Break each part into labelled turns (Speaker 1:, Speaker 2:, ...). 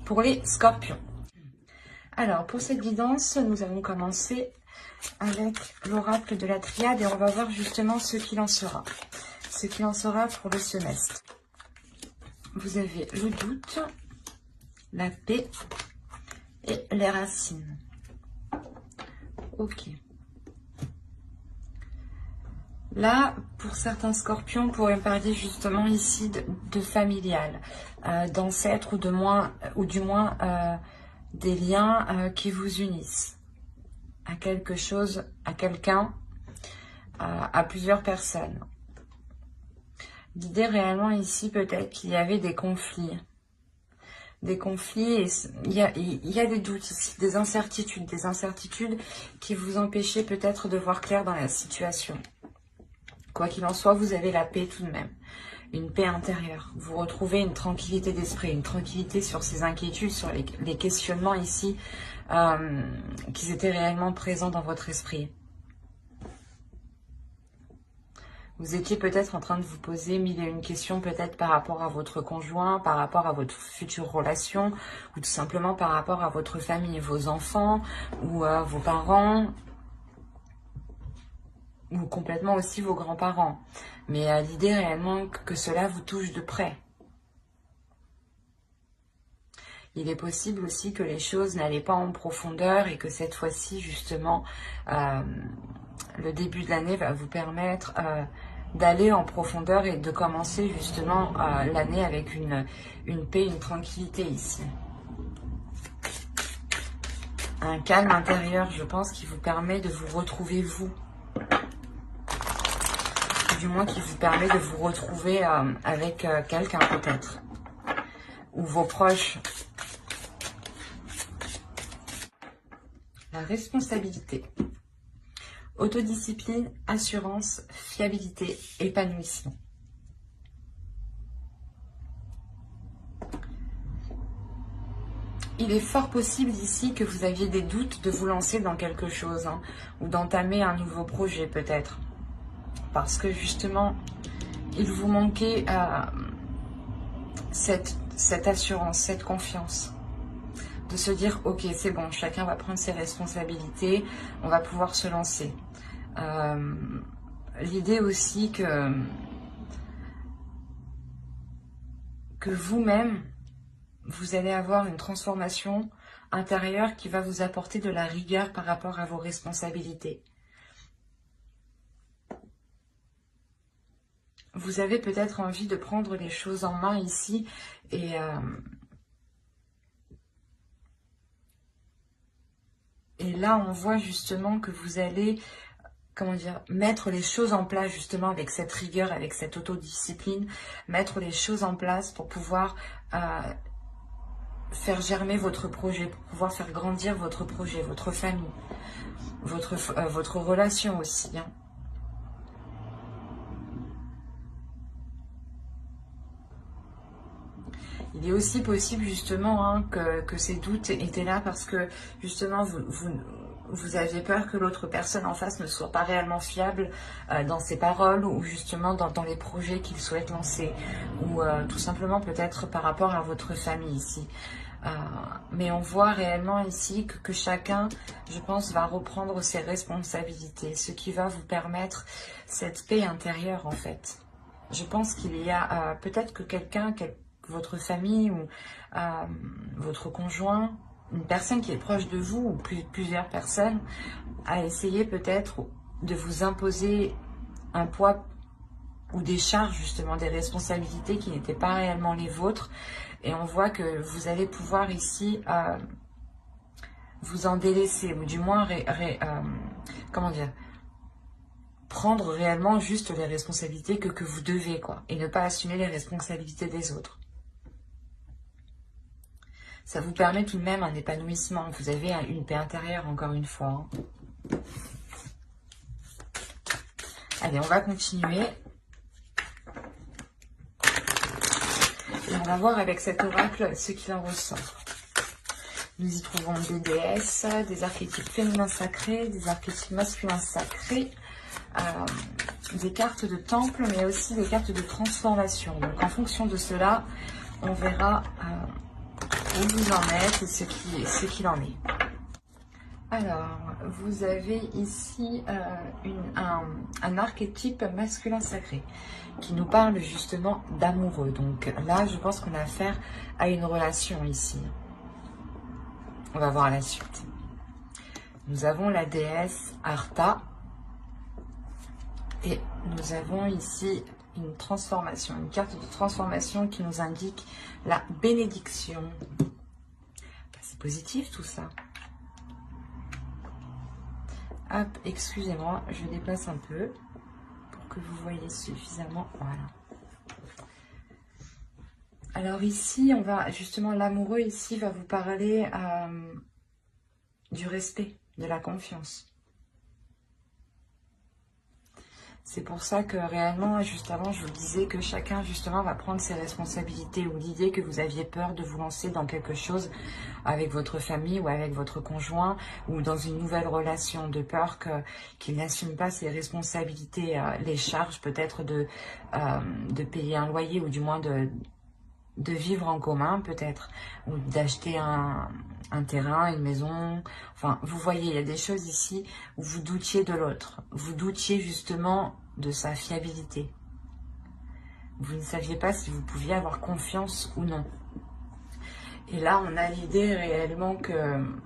Speaker 1: pour les scorpions. Alors, pour cette guidance, nous allons commencer avec l'oracle de la triade et on va voir justement ce qu'il en sera. Ce qu'il en sera pour le semestre. Vous avez le doute, la paix et les racines. Ok. Là, pour certains scorpions, on pourrait parler justement ici de familial, d'ancêtres ou du moins des liens qui vous unissent à quelque chose, à quelqu'un, à plusieurs personnes. L'idée réellement ici, peut-être qu'il y avait des conflits. Des conflits, et il y a des doutes ici, des incertitudes qui vous empêchaient peut-être de voir clair dans la situation. Quoi qu'il en soit, vous avez la paix tout de même, une paix intérieure. Vous retrouvez une tranquillité d'esprit, une tranquillité sur ces inquiétudes, sur les questionnements ici qui étaient réellement présents dans votre esprit. Vous étiez peut-être en train de vous poser mille et une questions, peut-être par rapport à votre conjoint, par rapport à votre future relation, ou tout simplement par rapport à votre famille, vos enfants, ou vos parents, ou complètement aussi vos grands-parents. Mais l'idée réellement que cela vous touche de près. Il est possible aussi que les choses n'allaient pas en profondeur et que cette fois-ci, justement, le début de l'année va vous permettre d'aller en profondeur et de commencer justement l'année avec une paix, une tranquillité ici. Un calme intérieur, je pense, qui vous permet de vous retrouver vous. Du moins qui vous permet de vous retrouver avec quelqu'un peut-être. Ou vos proches. La responsabilité. Autodiscipline, assurance, fiabilité, épanouissement. Il est fort possible ici que vous aviez des doutes de vous lancer dans quelque chose, hein, ou d'entamer un nouveau projet peut-être. Parce que justement, il vous manquait cette assurance, cette confiance. De se dire, ok, c'est bon, chacun va prendre ses responsabilités, on va pouvoir se lancer. L'idée aussi que vous-même, vous allez avoir une transformation intérieure qui va vous apporter de la rigueur par rapport à vos responsabilités. Vous avez peut-être envie de prendre les choses en main ici et là, on voit justement que vous allez, comment dire, mettre les choses en place justement avec cette rigueur, avec cette autodiscipline, mettre les choses en place pour pouvoir faire germer votre projet, pour pouvoir faire grandir votre projet, votre famille, votre relation aussi, hein. Il est aussi possible justement hein, que ces doutes étaient là parce que justement vous aviez peur que l'autre personne en face ne soit pas réellement fiable dans ses paroles ou justement dans les projets qu'il souhaite lancer ou tout simplement peut-être par rapport à votre famille ici. Mais on voit réellement ici que chacun, je pense, va reprendre ses responsabilités, ce qui va vous permettre cette paix intérieure en fait. Je pense qu'il y a peut-être que quelqu'un, votre famille ou votre conjoint, une personne qui est proche de vous ou plusieurs personnes, a essayé peut-être de vous imposer un poids ou des charges, justement des responsabilités qui n'étaient pas réellement les vôtres. Et on voit que vous allez pouvoir ici vous en délaisser ou du moins, comment dire, prendre réellement juste les responsabilités que vous devez, quoi, et ne pas assumer les responsabilités des autres. Ça vous permet tout de même un épanouissement. Vous avez une paix intérieure, encore une fois. Hein. Allez, on va continuer. Et on va voir avec cet oracle ce qu'il en ressort. Nous y trouvons des déesses, des archétypes féminins sacrés, des archétypes masculins sacrés, des cartes de temple, mais aussi des cartes de transformation. Donc en fonction de cela, on verra où vous en êtes et ce qu'il en est. Alors, vous avez ici un archétype masculin sacré qui nous parle justement d'amoureux. Donc là, je pense qu'on a affaire à une relation ici. On va voir la suite. Nous avons la déesse Arta et nous avons ici une transformation, une carte de transformation qui nous indique la bénédiction. C'est positif tout ça. Hop, excusez-moi, je déplace un peu pour que vous voyez suffisamment. Voilà. Alors ici, on va justement, l'amoureux ici va vous parler du respect, de la confiance. C'est pour ça que réellement, juste avant, je vous disais que chacun justement va prendre ses responsabilités, ou l'idée que vous aviez peur de vous lancer dans quelque chose avec votre famille ou avec votre conjoint, ou dans une nouvelle relation, de peur qu'il n'assume pas ses responsabilités, les charges peut-être de payer un loyer, ou du moins de vivre en commun peut-être, ou d'acheter un terrain, une maison. Enfin, vous voyez, il y a des choses ici où vous doutiez de l'autre. Vous doutiez justement de sa fiabilité. Vous ne saviez pas si vous pouviez avoir confiance ou non. Et là, on a l'idée réellement qu'on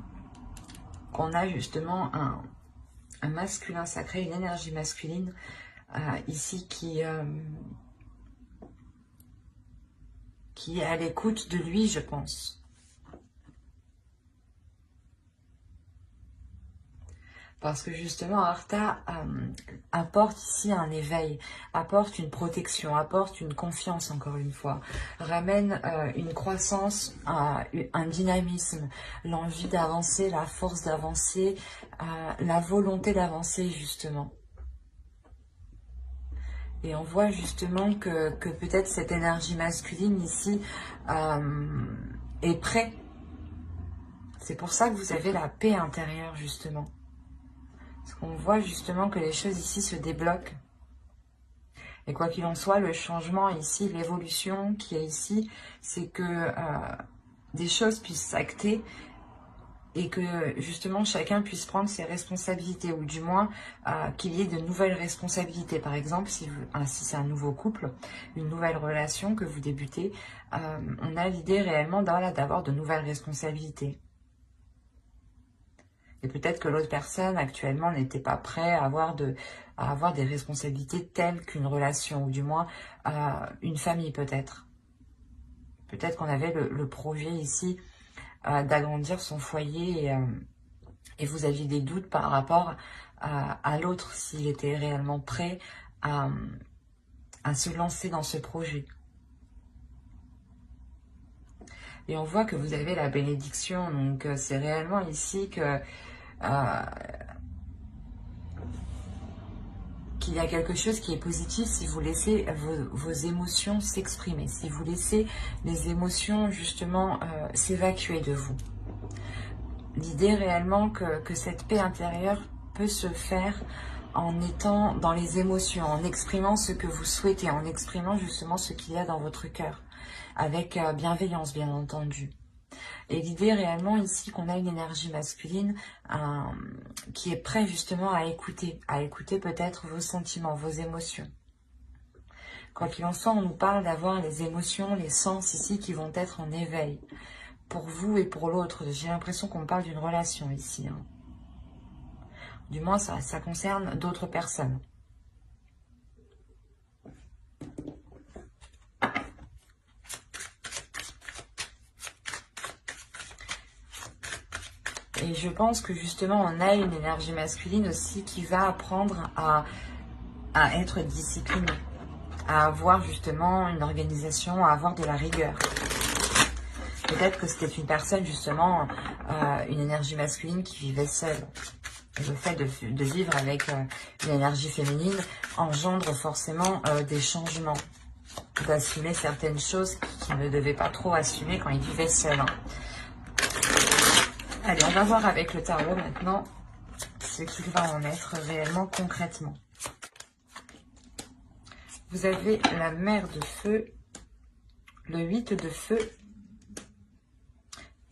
Speaker 1: a justement un masculin sacré, une énergie masculine ici qui est à l'écoute de lui, je pense. Parce que justement, Arta apporte ici un éveil, apporte une protection, apporte une confiance, encore une fois, ramène une croissance, un dynamisme, l'envie d'avancer, la force d'avancer, la volonté d'avancer, justement. Et on voit justement que peut-être cette énergie masculine ici est prête. C'est pour ça que vous avez la paix intérieure, justement. Parce qu'on voit justement que les choses ici se débloquent. Et quoi qu'il en soit, le changement ici, l'évolution qui est ici, c'est que des choses puissent s'acter et que justement chacun puisse prendre ses responsabilités, ou du moins qu'il y ait de nouvelles responsabilités. Par exemple, si c'est un nouveau couple, une nouvelle relation que vous débutez, on a l'idée réellement d'avoir de nouvelles responsabilités. Et peut-être que l'autre personne actuellement n'était pas prêt à avoir des responsabilités telles qu'une relation, ou du moins une famille peut-être. Peut-être qu'on avait le projet ici d'agrandir son foyer et vous aviez des doutes par rapport à l'autre, s'il était réellement prêt à se lancer dans ce projet. Et on voit que vous avez la bénédiction, donc c'est réellement ici qu'il y a quelque chose qui est positif si vous laissez vos émotions s'exprimer, si vous laissez les émotions justement s'évacuer de vous. L'idée réellement que cette paix intérieure peut se faire en étant dans les émotions, en exprimant ce que vous souhaitez, en exprimant justement ce qu'il y a dans votre cœur, avec bienveillance bien entendu. Et l'idée réellement ici qu'on a une énergie masculine qui est prête justement à écouter peut-être vos sentiments, vos émotions. Quoi qu'il en soit, on nous parle d'avoir les émotions, les sens ici qui vont être en éveil pour vous et pour l'autre. J'ai l'impression qu'on parle d'une relation ici. Du moins, ça concerne d'autres personnes. Et je pense que justement, on a une énergie masculine aussi qui va apprendre à être discipliné, à avoir justement une organisation, à avoir de la rigueur. Peut-être que c'était une personne justement, une énergie masculine qui vivait seule. Et le fait de vivre avec une énergie féminine engendre forcément des changements, d'assumer certaines choses qu'il ne devait pas trop assumer quand il vivait seul. Allez, on va voir avec le tarot maintenant ce qu'il va en être réellement concrètement. Vous avez la mer de feu, le 8 de feu,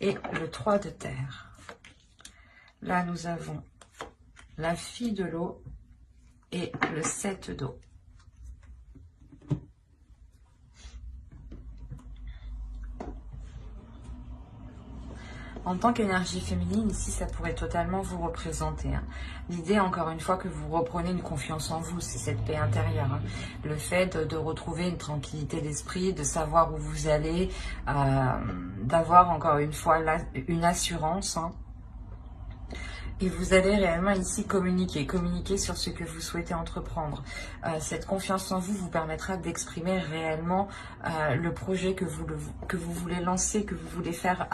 Speaker 1: et le 3 de terre. Là, nous avons la fille de l'eau et le 7 d'eau. En tant qu'énergie féminine, ici, ça pourrait totalement vous représenter. Hein. L'idée, encore une fois, que vous reprenez une confiance en vous, c'est cette paix intérieure. Hein. Le fait de retrouver une tranquillité d'esprit, de savoir où vous allez, d'avoir, encore une fois, une assurance. Hein. Et vous allez réellement ici communiquer sur ce que vous souhaitez entreprendre. Cette confiance en vous vous permettra d'exprimer réellement le projet que vous voulez lancer, que vous voulez faire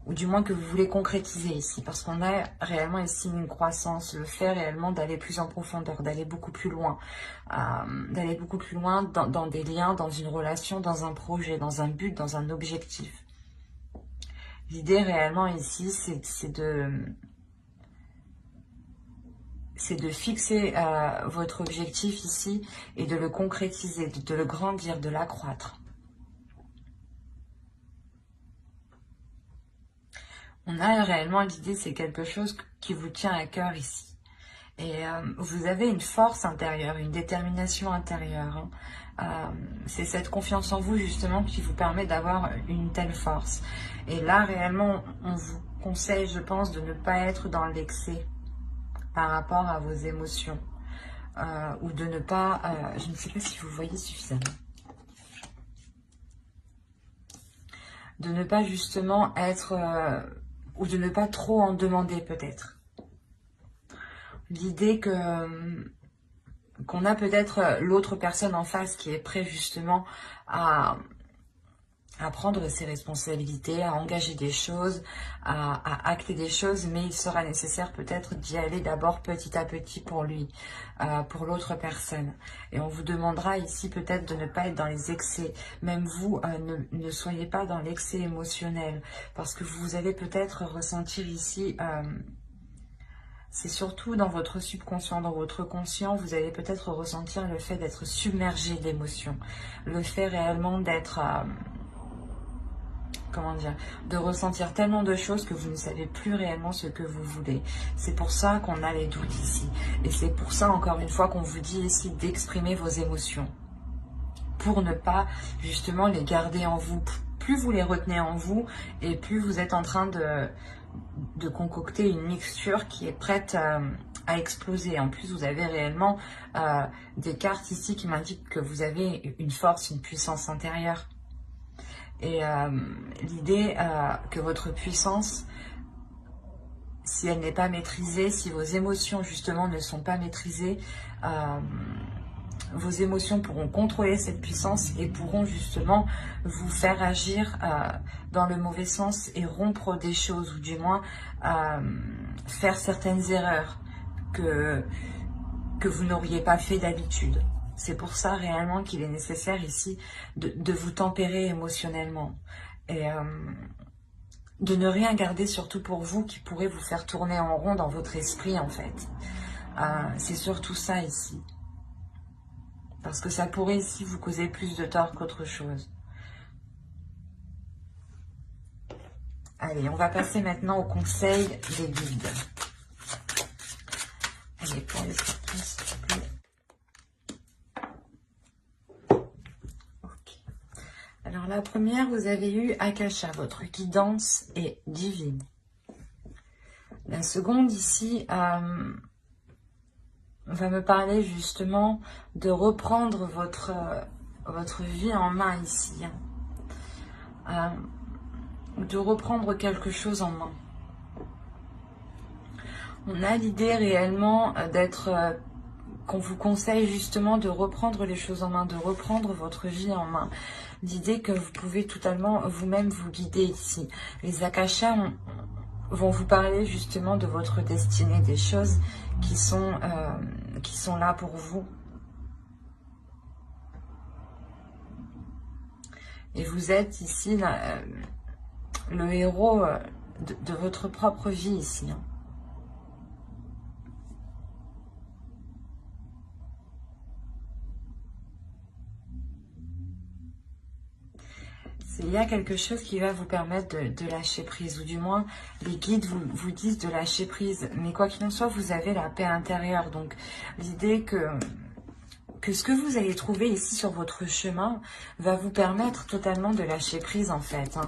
Speaker 1: ou du moins que vous voulez concrétiser ici, parce qu'on a réellement ici une croissance, le fait réellement d'aller plus en profondeur, d'aller beaucoup plus loin, dans des liens, dans une relation, dans un projet, dans un but, dans un objectif. L'idée réellement ici, c'est de fixer votre objectif ici et de le concrétiser, de le grandir, de l'accroître. On a réellement l'idée, c'est quelque chose qui vous tient à cœur ici. Et vous avez une force intérieure, une détermination intérieure. Hein. C'est cette confiance en vous justement qui vous permet d'avoir une telle force. Et là, réellement, on vous conseille, je pense, de ne pas être dans l'excès par rapport à vos émotions. Ou de ne pas... je ne sais pas si vous voyez suffisamment. De ne pas justement être... ou de ne pas trop en demander peut-être. L'idée qu'on a peut-être l'autre personne en face qui est prêt justement à prendre ses responsabilités, à engager des choses, à acter des choses, mais il sera nécessaire peut-être d'y aller d'abord petit à petit pour lui, pour l'autre personne. Et on vous demandera ici peut-être de ne pas être dans les excès. Même vous, ne soyez pas dans l'excès émotionnel, parce que vous allez peut-être ressentir ici... c'est surtout dans votre subconscient, dans votre conscient, vous allez peut-être ressentir le fait d'être submergé d'émotions. Le fait réellement d'être... comment dire, de ressentir tellement de choses que vous ne savez plus réellement ce que vous voulez. C'est pour ça qu'on a les doutes ici. Et c'est pour ça, encore une fois, qu'on vous dit ici d'exprimer vos émotions. Pour ne pas, justement, les garder en vous. Plus vous les retenez en vous, et plus vous êtes en train de concocter une mixture qui est prête à exploser. En plus, vous avez réellement des cartes ici qui m'indiquent que vous avez une force, une puissance intérieure. Et l'idée que votre puissance, si elle n'est pas maîtrisée, si vos émotions justement ne sont pas maîtrisées, vos émotions pourront contrôler cette puissance et pourront justement vous faire agir dans le mauvais sens et rompre des choses, ou du moins faire certaines erreurs que vous n'auriez pas fait d'habitude. C'est pour ça réellement qu'il est nécessaire ici de vous tempérer émotionnellement. Et de ne rien garder surtout pour vous qui pourrait vous faire tourner en rond dans votre esprit en fait. C'est surtout ça ici. Parce que ça pourrait ici vous causer plus de tort qu'autre chose. Allez, on va passer maintenant au conseil des guides. Allez, pour les cartons, s'il vous plaît. Alors la première, vous avez eu Akasha, votre guidance est divine. La seconde ici va me parler justement de reprendre votre vie en main ici. De reprendre quelque chose en main. On a l'idée réellement d'être... qu'on vous conseille justement de reprendre les choses en main, de reprendre votre vie en main. L'idée que vous pouvez totalement vous-même vous guider ici. Les Akashas vont vous parler justement de votre destinée, des choses qui sont là pour vous. Et vous êtes ici le héros de votre propre vie ici. Hein. Il y a quelque chose qui va vous permettre de lâcher prise, ou du moins les guides vous disent de lâcher prise. Mais quoi qu'il en soit, vous avez la paix intérieure. Donc l'idée que ce que vous allez trouver ici sur votre chemin va vous permettre totalement de lâcher prise en fait.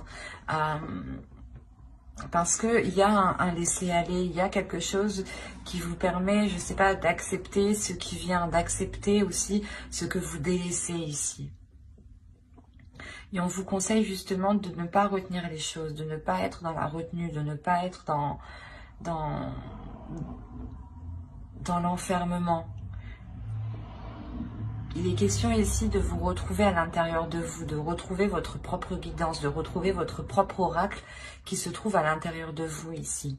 Speaker 1: Parce qu'il y a un laisser-aller, il y a quelque chose qui vous permet, je ne sais pas, d'accepter ce qui vient, d'accepter aussi ce que vous délaissez ici. Et on vous conseille justement de ne pas retenir les choses, de ne pas être dans la retenue, de ne pas être dans l'enfermement. Il est question ici de vous retrouver à l'intérieur de vous, de retrouver votre propre guidance, de retrouver votre propre oracle qui se trouve à l'intérieur de vous ici.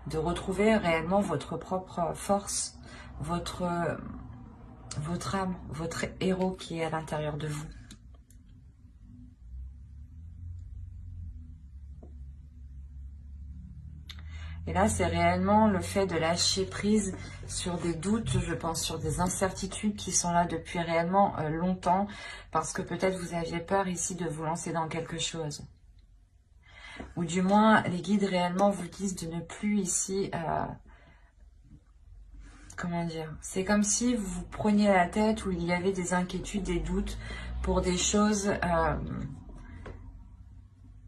Speaker 1: De retrouver réellement votre propre force, votre âme, votre héros qui est à l'intérieur de vous. Et là, c'est réellement le fait de lâcher prise sur des doutes, je pense, sur des incertitudes qui sont là depuis réellement longtemps, parce que peut-être vous aviez peur ici de vous lancer dans quelque chose. Ou du moins, les guides réellement vous disent de ne plus ici... comment dire? C'est comme si vous vous preniez la tête, où il y avait des inquiétudes, des doutes pour des choses...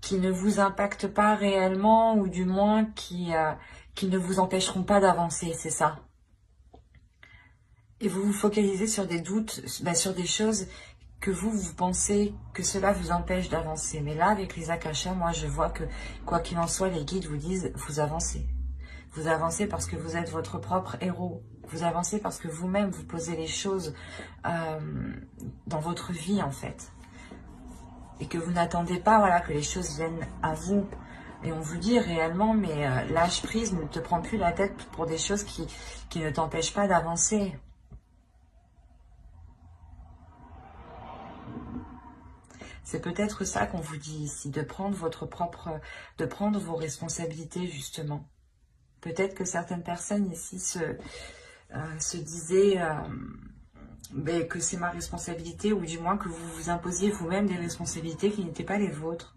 Speaker 1: qui ne vous impactent pas réellement, ou du moins qui ne vous empêcheront pas d'avancer, c'est ça. Et vous vous focalisez sur des doutes, sur des choses que vous pensez que cela vous empêche d'avancer. Mais là, avec les akashas, moi je vois que, quoi qu'il en soit, les guides vous disent, vous avancez. Vous avancez parce que vous êtes votre propre héros. Vous avancez parce que vous-même, vous posez les choses dans votre vie, en fait. Et que vous n'attendez pas, voilà, que les choses viennent à vous. Et on vous dit réellement, mais lâche prise, ne te prends plus la tête pour des choses qui ne t'empêchent pas d'avancer. C'est peut-être ça qu'on vous dit ici, de prendre de prendre vos responsabilités justement. Peut-être que certaines personnes ici se disaient... que c'est ma responsabilité, ou du moins que vous vous imposiez vous-même des responsabilités qui n'étaient pas les vôtres.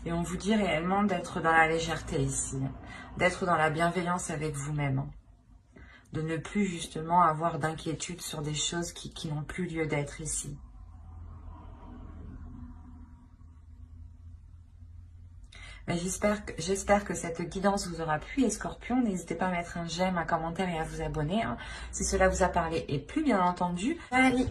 Speaker 1: Et on vous dit réellement d'être dans la légèreté ici, d'être dans la bienveillance avec vous-même, de ne plus justement avoir d'inquiétude sur des choses qui n'ont plus lieu d'être ici. J'espère que cette guidance vous aura plu, les scorpions. N'hésitez pas à mettre un j'aime, un commentaire et à vous abonner, si cela vous a parlé. Et plus bien entendu, allez!